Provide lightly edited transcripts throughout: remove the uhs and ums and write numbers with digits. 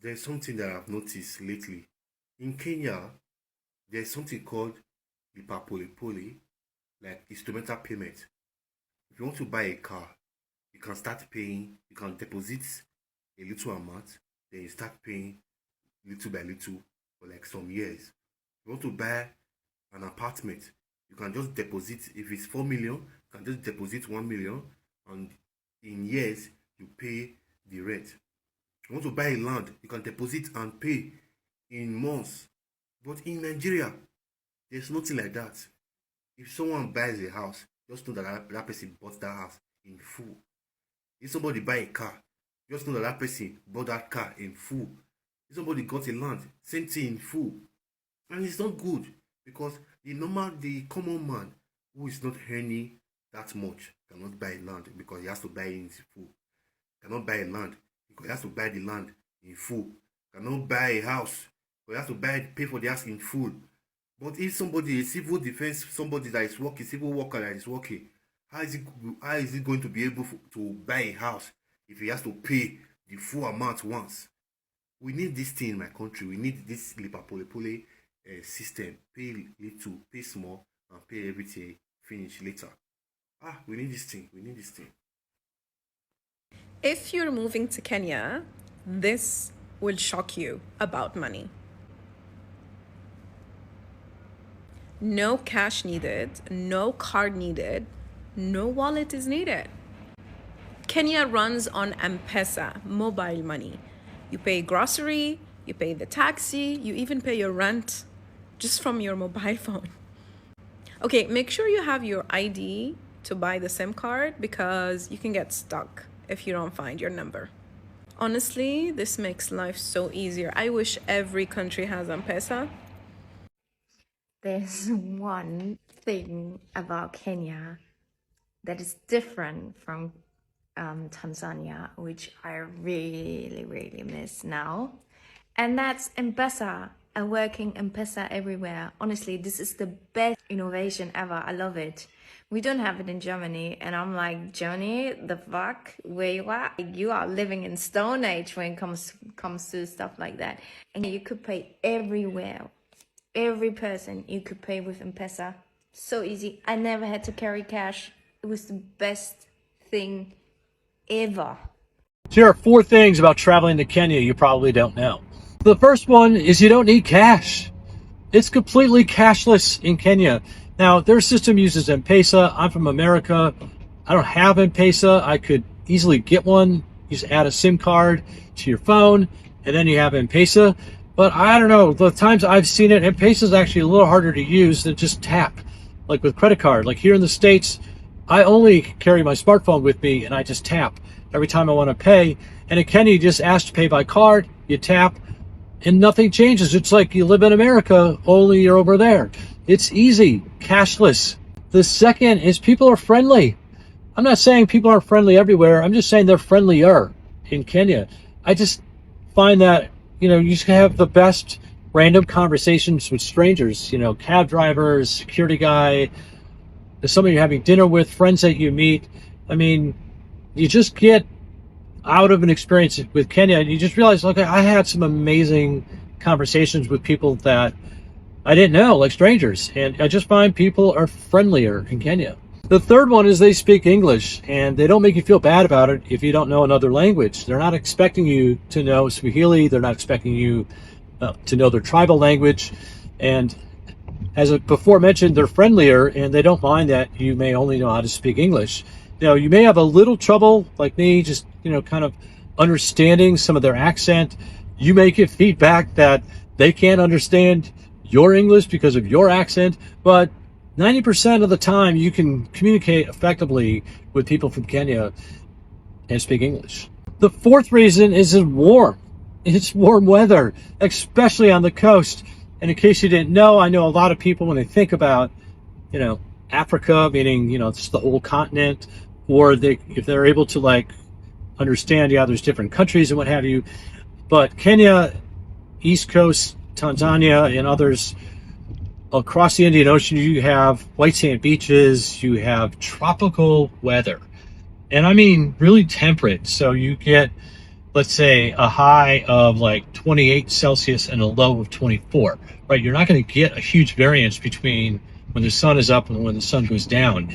There's something that I've noticed lately. In Kenya, there's something called Lipa, like instrumental payment. If you want to buy a car, you can start paying, you can deposit a little amount, then you start paying little by little for like some years. If you want to buy an apartment, you can just deposit, if it's 4 million, you can just deposit 1 million, and in years you pay the rent. If you want to buy a land, you can deposit and pay in months. But in Nigeria, there's nothing like that. If someone buys a house, just know that that person bought that house in full. If somebody buy a car, just know that that person bought that car in full. If somebody got a land, same thing in full. And it's not good because the common man who is not earning that much cannot buy land because he has to buy it in full. Cannot buy a land because he has to buy the land in full. Cannot buy a house because he has to pay for the house in full. But if somebody is civil defense, somebody that is working, civil worker that is working, how is he going to be able to buy a house if he has to pay the full amount once? We need this thing in my country. We need this Lipa system. Pay little, pay small, and pay everything finish later. We need this thing. We need this thing. If you're moving to Kenya, this will shock you about money. No cash needed, no card needed, no wallet is needed. Kenya runs on M-Pesa, mobile money. You pay grocery, you pay the taxi, you even pay your rent just from your mobile phone. Okay, make sure you have your ID to buy the SIM card because you can get stuck if you don't find your number. Honestly, this makes life so easier. I wish every country has M-Pesa. There's one thing about Kenya that is different from Tanzania, which I really, really miss now. And that's M-Pesa and working M-Pesa everywhere. Honestly, this is the best innovation ever. I love it. We don't have it in Germany. And I'm like, Germany, the fuck? Where you are? You are living in Stone Age when it comes to stuff like that. And you could pay everywhere. Every person you could pay with M-Pesa. So easy. I never had to carry cash. It was the best thing ever. So here are 4 things about traveling to Kenya you probably don't know. The first one is you don't need cash. It's completely cashless in Kenya. Now, their system uses M-Pesa. I'm from America. I don't have M-Pesa. I could easily get one. You just add a SIM card to your phone, and then you have M-Pesa. But I don't know, the times I've seen it, M-Pesa is actually a little harder to use than just tap, like with credit card. Like here in the States, I only carry my smartphone with me and I just tap every time I want to pay. And in Kenya, you just ask to pay by card, you tap, and nothing changes. It's like you live in America, only you're over there. It's easy, cashless. The second is people are friendly. I'm not saying people aren't friendly everywhere. I'm just saying they're friendlier in Kenya. I just find that you just have the best random conversations with strangers, cab drivers, security guy, somebody you're having dinner with, friends that you meet. I mean, you just get out of an experience with Kenya and you just realize, okay, I had some amazing conversations with people that I didn't know, like strangers. And I just find people are friendlier in Kenya. The third one is they speak English, and they don't make you feel bad about it if you don't know another language. They're not expecting you to know Swahili. They're not expecting you to know their tribal language. And as before mentioned, they're friendlier, and they don't mind that you may only know how to speak English. You may have a little trouble, like me, just kind of understanding some of their accent. You may get feedback that they can't understand your English because of your accent, but 90% of the time you can communicate effectively with people from Kenya and speak English. The fourth reason is it's warm. It's warm weather, especially on the coast. And in case you didn't know, I know a lot of people when they think about, Africa, meaning, it's the whole continent, or if they're able to understand, there's different countries and what have you. But Kenya, East Coast, Tanzania, and others, across the Indian Ocean, you have white sand beaches, you have tropical weather. And I mean really temperate. So you get let's say, a high of like 28 Celsius and a low of 24, right? You're not going to get a huge variance between when the sun is up and when the sun goes down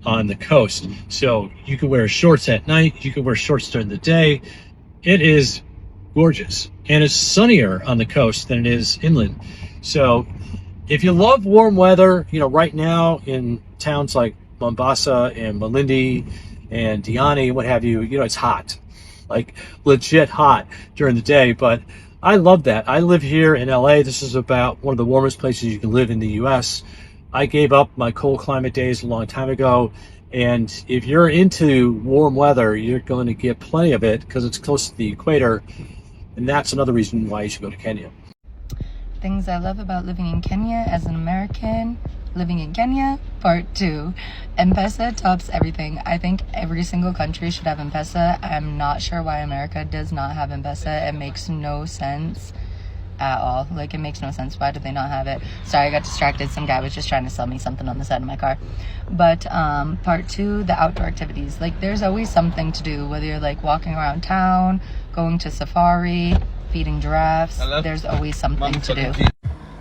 on the coast. So you can wear shorts at night, you can wear shorts during the day. It is gorgeous. And it's sunnier on the coast than it is inland. So if you love warm weather, right now in towns like Mombasa and Malindi and Diani, what have you, it's hot, like legit hot during the day. But I love that. I live here in LA. This is about one of the warmest places you can live in the US. I gave up my cold climate days a long time ago. And if you're into warm weather, you're going to get plenty of it because it's close to the equator. And that's another reason why you should go to Kenya. Things I love about living in Kenya as an American living in Kenya. Part 2. M-Pesa tops everything. I think every single country should have M-Pesa. I'm not sure why America does not have M-Pesa. It makes no sense at all. Like, it makes no sense. Why do they not have it? Sorry, I got distracted. Some guy was just trying to sell me something on the side of my car. But part 2, the outdoor activities. Like, there's always something to do, whether you're like walking around town, going to safari, feeding giraffes. There's always something to do.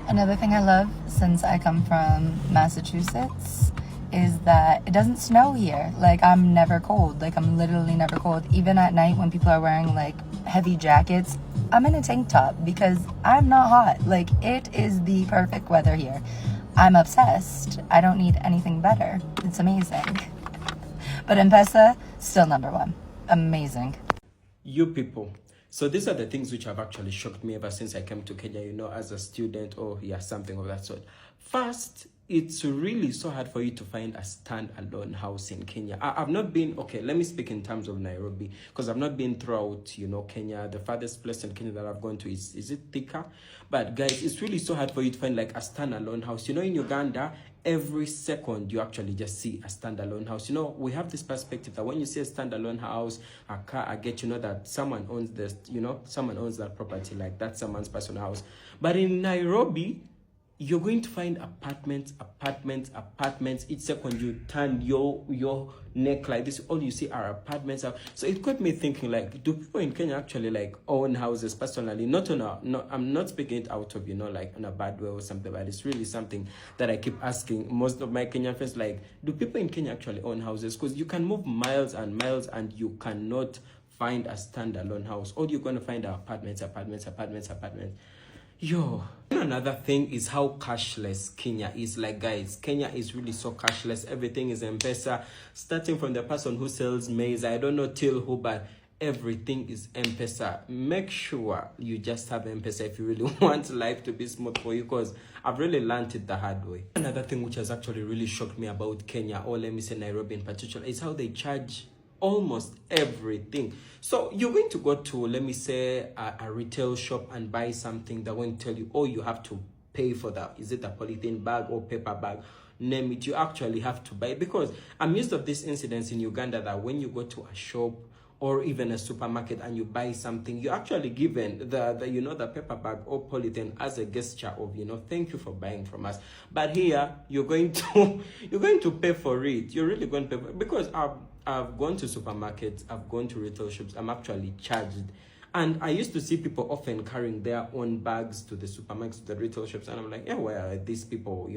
Another thing I love, since I come from Massachusetts, is that it doesn't snow here. Like, I'm never cold. Like, I'm literally never cold. Even at night when people are wearing like heavy jackets, I'm in a tank top because I'm not hot. Like, it is the perfect weather here. I'm obsessed. I don't need anything better. It's amazing. But M-Pesa, still number one. Amazing. You people. So these are the things which have actually shocked me ever since I came to Kenya, as a student or something of that sort. First, it's really so hard for you to find a standalone house in Kenya. I've not been, let me speak in terms of Nairobi, because I've not been throughout, Kenya. The farthest place in Kenya that I've gone to is it Thika? But guys, it's really so hard for you to find like a standalone house. In Uganda, every second you actually just see a standalone house. We have this perspective that when you see a standalone house, a car, I get that someone owns this, someone owns that property, like that's someone's personal house. But in Nairobi, you're going to find apartments. Each second you turn your neck like this, all you see are apartments. So it got me thinking, like, do people in Kenya actually like own houses personally? I'm not speaking it out of like in a bad way or something, but it's really something that I keep asking most of my Kenyan friends, like, do people in Kenya actually own houses? Because you can move miles and miles and you cannot find a standalone house. All you're going to find are apartments. Another thing is how cashless Kenya is. Like, guys, Kenya is really so cashless. Everything is M-Pesa, starting from the person who sells maize, I don't know till who, but everything is M-Pesa. Make sure you just have M-Pesa if you really want life to be smooth for you, because I've really learned it the hard way. Another thing which has actually really shocked me about Kenya, or let me say Nairobi in particular, is how they charge almost everything. So you're going to go to, let me say, a retail shop and buy something. They're going to tell you, oh, you have to pay for that. Is it a polythene bag or paper bag? Name it. You actually have to buy it, because I'm used to this incidents in Uganda that when you go to a shop or even a supermarket and you buy something, you're actually given the paper bag or polythene as a gesture of, thank you for buying from us. But here you're going to pay for it. You're really going to pay for it, because I've gone to supermarkets, I've gone to retail shops, I'm actually charged. And I used to see people often carrying their own bags to the supermarkets, to the retail shops, and I'm like, yeah, where are these people,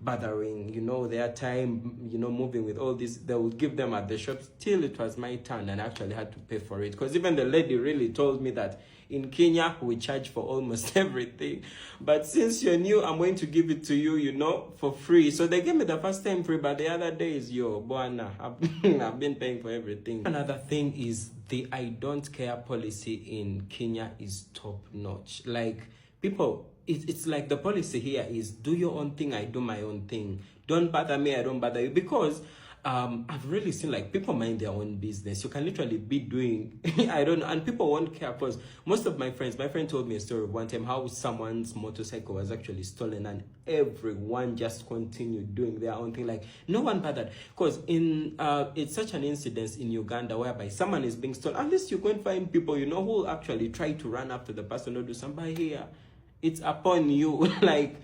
bothering, their time, moving with all this? They would give them at the shops till it was my turn, and I actually had to pay for it. Because even the lady really told me that in Kenya, we charge for almost everything. But since you're new, I'm going to give it to you, for free. So they gave me the first time free, but the other days, Buana, I've been paying for everything. Another thing is the I don't care policy in Kenya is top notch. Like, people, it's like the policy here is do your own thing, I do my own thing. Don't bother me, I don't bother you. Because I've really seen like people mind their own business. You can literally be doing I don't know, and people won't care. Because most of my friend told me a story of one time how someone's motorcycle was actually stolen, and everyone just continued doing their own thing, like no one bothered. Because in it's such an incident in Uganda whereby someone is being stolen, unless you go and find people who will actually try to run after the person or do something. Here it's upon you. Like,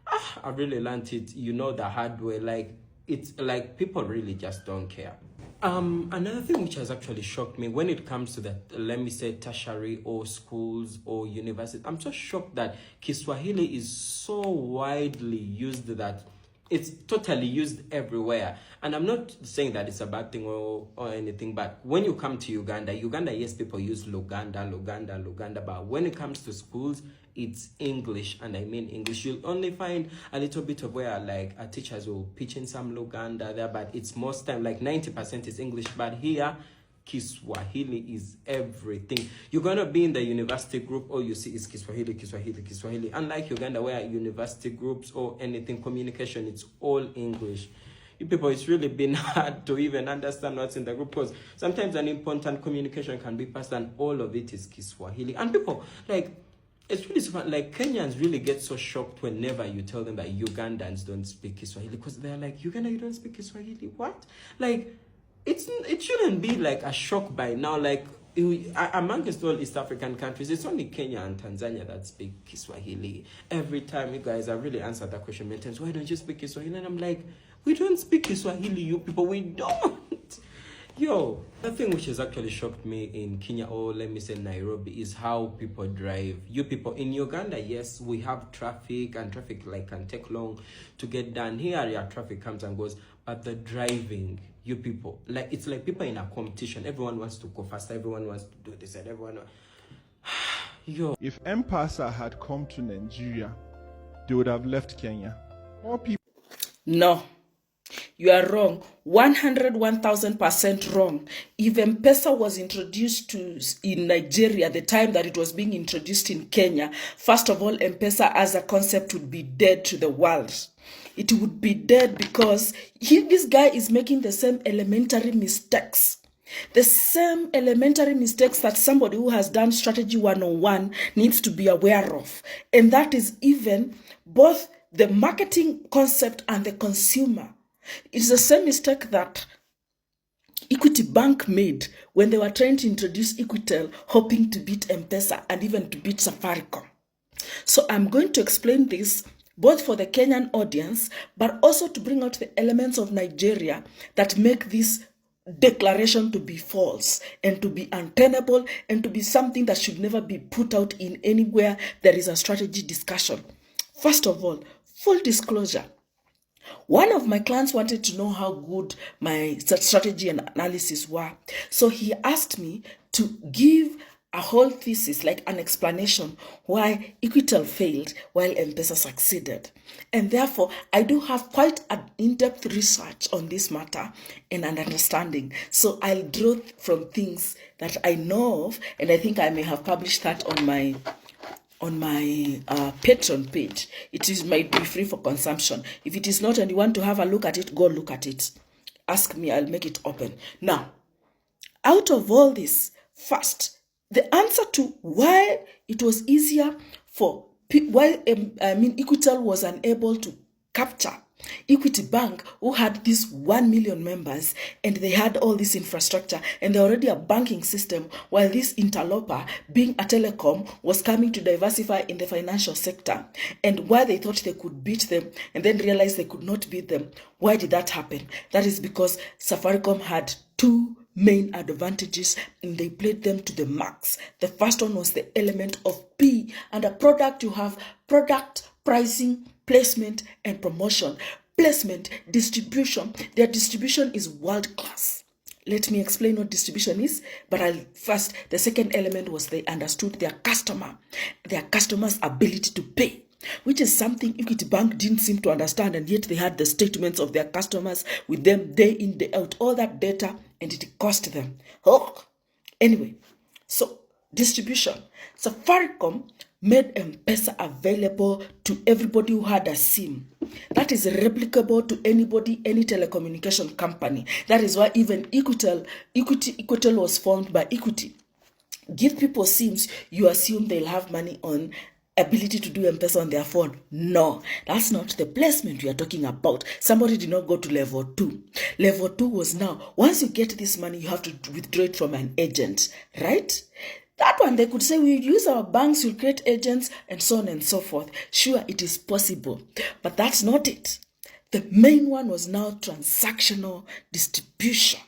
I really learned it the hard way. Like, it's like people really just don't care. Another thing which has actually shocked me when it comes to that, let me say, tertiary or schools or university, I'm so shocked that Kiswahili is so widely used that it's totally used everywhere. And I'm not saying that it's a bad thing or anything, but when you come to Uganda, yes, people use Luganda, but when it comes to schools, it's English, and I mean English. You'll only find a little bit of where like our teachers will pitch in some Luganda there, but it's most time like 90% is English. But here, Kiswahili is everything. You're gonna be in the university group, all you see is Kiswahili. Unlike Uganda, where university groups or anything communication, it's all English. You people, it's really been hard to even understand what's in the group, because sometimes an important communication can be passed and all of it is Kiswahili. And people, like, it's really so fun. Like, Kenyans really get so shocked whenever you tell them that Ugandans don't speak Kiswahili, because they're like, Uganda, you don't speak Kiswahili? What? Like, it shouldn't be like a shock by now. Like, amongst all East African countries, it's only Kenya and Tanzania that speak Kiswahili. Every time you guys have really answered that question many times, why don't you speak Kiswahili? And I'm like, we don't speak Kiswahili, you people, we don't. Yo, the thing which has actually shocked me in Kenya, or let me say Nairobi, is how people drive. You people in Uganda, yes, we have traffic, and traffic like can take long to get done. Here, yeah, traffic comes and goes, but the driving, you people, like, it's like people in a competition. Everyone wants to go faster. Everyone wants to do this, and everyone. Yo, if M-Pesa had come to Nigeria, they would have left Kenya. More people. No. You are wrong. 101,000% wrong. If M-Pesa was introduced in Nigeria at the time that it was being introduced in Kenya, first of all, M-Pesa as a concept would be dead to the world. It would be dead because this guy is making the same elementary mistakes. The same elementary mistakes that somebody who has done strategy 101 needs to be aware of. And that is even both the marketing concept and the consumer. It's the same mistake that Equity Bank made when they were trying to introduce Equitel, hoping to beat M-Pesa and even to beat Safaricom. So I'm going to explain this both for the Kenyan audience, but also to bring out the elements of Nigeria that make this declaration to be false and to be untenable and to be something that should never be put out in anywhere there is a strategy discussion. First of all, full disclosure. One of my clients wanted to know how good my strategy and analysis were. So he asked me to give a whole thesis, like an explanation why Equitel failed while M-Pesa succeeded. And therefore, I do have quite an in-depth research on this matter and an understanding. So I'll draw from things that I know of, and I think I may have published that on my Patreon page. Might be free for consumption. If it is not and you want to have a look at it, go look at it. Ask me, I'll make it open. Now, out of all this, first, the answer to why it was easier Equitel was unable to capture Equity Bank, who had these 1 million members, and they had all this infrastructure, and they're already a banking system, while this interloper, being a telecom, was coming to diversify in the financial sector. And why they thought they could beat them, and then realized they could not beat them. Why did that happen? That is because Safaricom had two main advantages, and they played them to the max. The first one was the element of P, and a product you have product, pricing, placement, and promotion. Placement, distribution. Their distribution is world class. Let me explain what distribution is, but the second element was they understood their customer's ability to pay, which is something Equity Bank didn't seem to understand, and yet they had the statements of their customers with them day in, day out, all that data, and it cost them. Anyway, so distribution. Safaricom made M-Pesa available to everybody who had a SIM. That is replicable to anybody, any telecommunication company. That is why even Equitel was formed by Equity. Give people SIMs, you assume they'll have money on ability to do M-Pesa on their phone. No, that's not the placement we are talking about. Somebody did not go to level 2. Level 2 was now, once you get this money, you have to withdraw it from an agent, right? That one, they could say, we use our banks, we'll create agents, and so on and so forth. Sure, it is possible, but that's not it. The main one was now transactional distribution.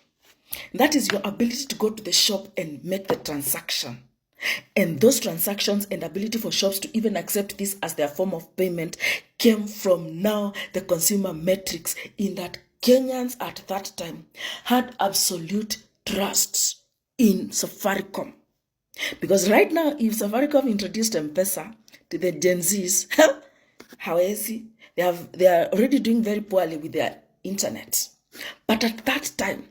That is your ability to go to the shop and make the transaction. And those transactions and ability for shops to even accept this as their form of payment came from now the consumer metrics, in that Kenyans at that time had absolute trust in Safaricom. Because right now, if Safaricom introduced M-Pesa to the Gen Zs, how is it? They are already doing very poorly with their internet. But at that time,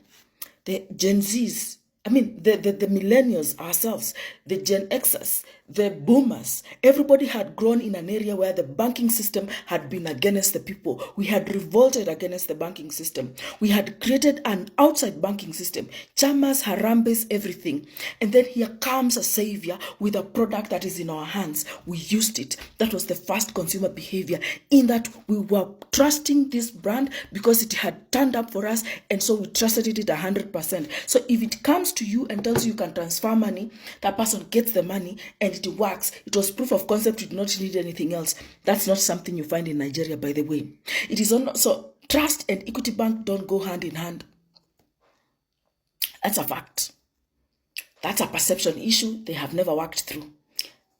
the Gen Zs, the millennials ourselves, the Gen Xers, the boomers, everybody had grown in an area where the banking system had been against the people. We had revolted against the banking system. We had created an outside banking system, chamas, harambes, everything. And then here comes a savior with a product that is in our hands. We used it. That was the first consumer behavior, in that we were trusting this brand because it had turned up for us, and so we trusted it 100%. So if it comes to you and tells you can transfer money, that person gets the money and it works. It was proof of concept. You do not need anything else. That's not something you find in Nigeria, by the way. It is on. So trust and Equity Bank don't go hand in hand. That's a fact. That's a perception issue they have never worked through.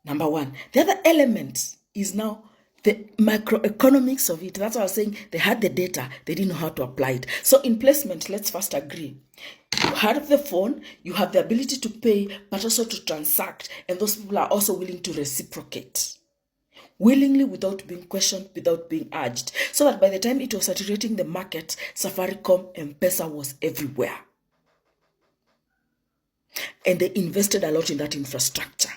Number one. The other element is now the microeconomics of it. That's what I was saying. They had the data. They didn't know how to apply it. So in placement, let's first agree. You have the phone, you have the ability to pay, but also to transact. And those people are also willing to reciprocate. Willingly, without being questioned, without being urged. So that by the time it was saturating the market, Safaricom and M-Pesa was everywhere. And they invested a lot in that infrastructure.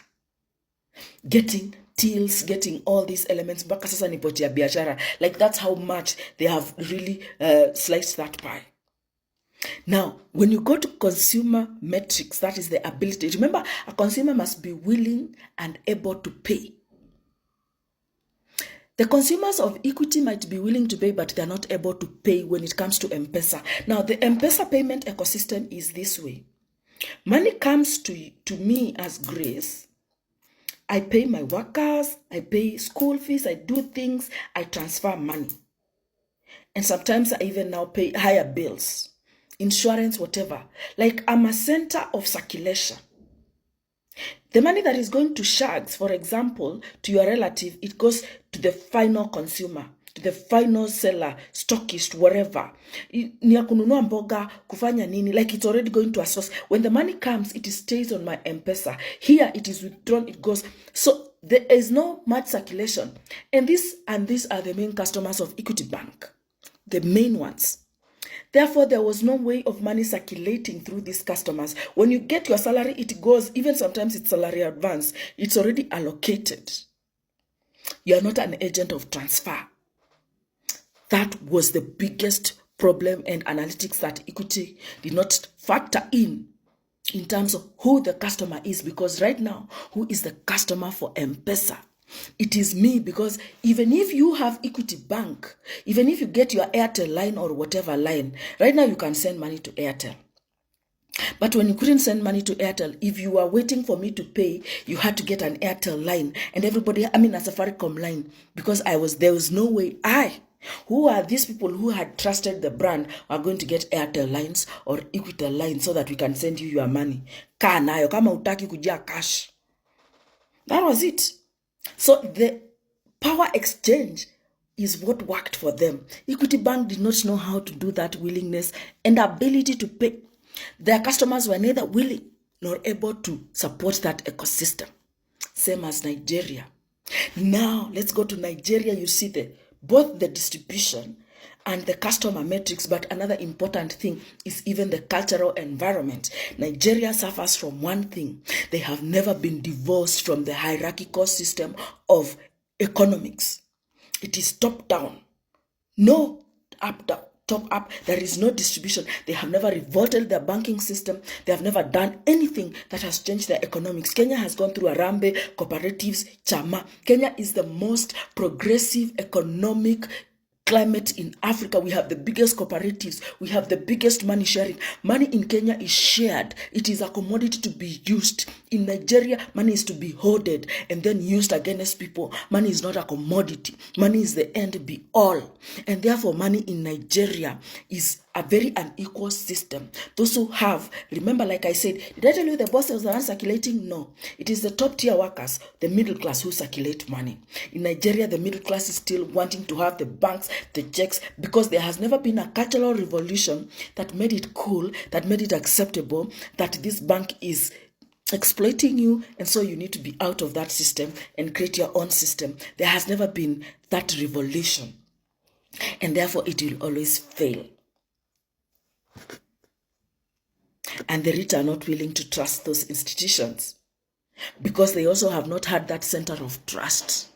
Getting tills, getting all these elements. Mpaka sasa ni poti ya biashara. Like, that's how much they have really sliced that pie. Now, when you go to consumer metrics, that is the ability. Remember, a consumer must be willing and able to pay. The consumers of Equity might be willing to pay, but they're not able to pay when it comes to M-Pesa. Now, the M-Pesa payment ecosystem is this way. Money comes to me as grace. I pay my workers, I pay school fees, I do things, I transfer money. And sometimes I even now pay higher bills, insurance, whatever. Like, I'm a center of circulation. The money that is going to shags, for example, to your relative, it goes to the final consumer, to the final seller, stockist, whatever. Ni ya kununua mboga, kufanya nini, like it's already going to a source. When the money comes, it stays on my M-Pesa. Here, it is withdrawn, it goes. So there is no much circulation. And these are the main customers of Equity Bank, the main ones. Therefore, there was no way of money circulating through these customers. When you get your salary, it goes, even sometimes it's salary advance. It's already allocated. You are not an agent of transfer. That was the biggest problem and analytics that Equity did not factor in terms of who the customer is. Because right now, who is the customer for M-Pesa? It is me, because even if you have Equity Bank, even if you get your Airtel line or whatever line, right now you can send money to Airtel. But when you couldn't send money to Airtel, if you were waiting for me to pay, you had to get an Airtel line. And everybody, a Safaricom line, because there was no way who are these people who had trusted the brand are going to get Airtel lines or Equity lines so that we can send you your money. Kaa nayo, kama utaki kujia cash. That was it. So the power exchange is what worked for them. Equity Bank did not know how to do that willingness and ability to pay. Their customers were neither willing nor able to support that ecosystem. Same as Nigeria. Now, let's go to Nigeria. You see both the distribution and the customer metrics, but another important thing is even the cultural environment. Nigeria suffers from one thing. They have never been divorced from the hierarchical system of economics. It is top down. No up down. Top up, there is no distribution. They have never revolted their banking system. They have never done anything that has changed their economics. Kenya has gone through Arambe, cooperatives, Chama. Kenya is the most progressive economic climate in Africa. We have the biggest cooperatives. We have the biggest money sharing. Money in Kenya is shared. It is a commodity to be used. In Nigeria, money is to be hoarded and then used against people. Money is not a commodity. Money is the end be all. And therefore, money in Nigeria is a very unequal system. Those who have, remember, like I said, did I tell you the bosses are circulating? No. It is the top tier workers, the middle class, who circulate money. In Nigeria, the middle class is still wanting to have the banks, the checks, because there has never been a cultural revolution that made it cool, that made it acceptable, that this bank is exploiting you, and so you need to be out of that system and create your own system. There has never been that revolution, and therefore it will always fail. And the rich are not willing to trust those institutions because they also have not had that center of trust.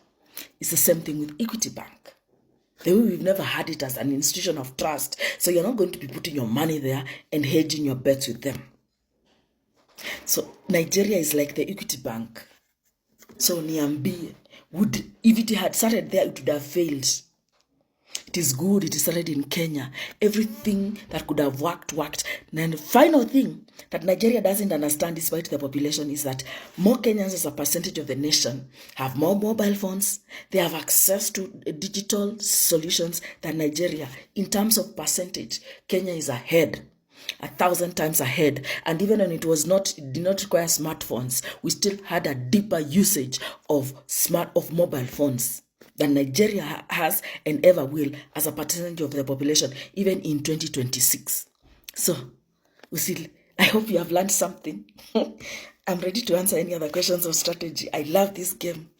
It's the same thing with Equity Bank. The way we've never had it as an institution of trust, so you're not going to be putting your money there and hedging your bets with them. So Nigeria is like the Equity Bank. So Niambi if it had started there, it would have failed. It is good it started in Kenya. Everything that could have worked. And the final thing that Nigeria doesn't understand, despite the population, is that more Kenyans as a percentage of the nation have more mobile phones. They have access to digital solutions than Nigeria. In terms of percentage, Kenya is ahead. 1,000 times ahead. And even when it did not require smartphones, we still had a deeper usage of mobile phones than Nigeria has and ever will as a percentage of the population, even in 2026. So, I hope you have learned something. I'm ready to answer any other questions of strategy. I love this game.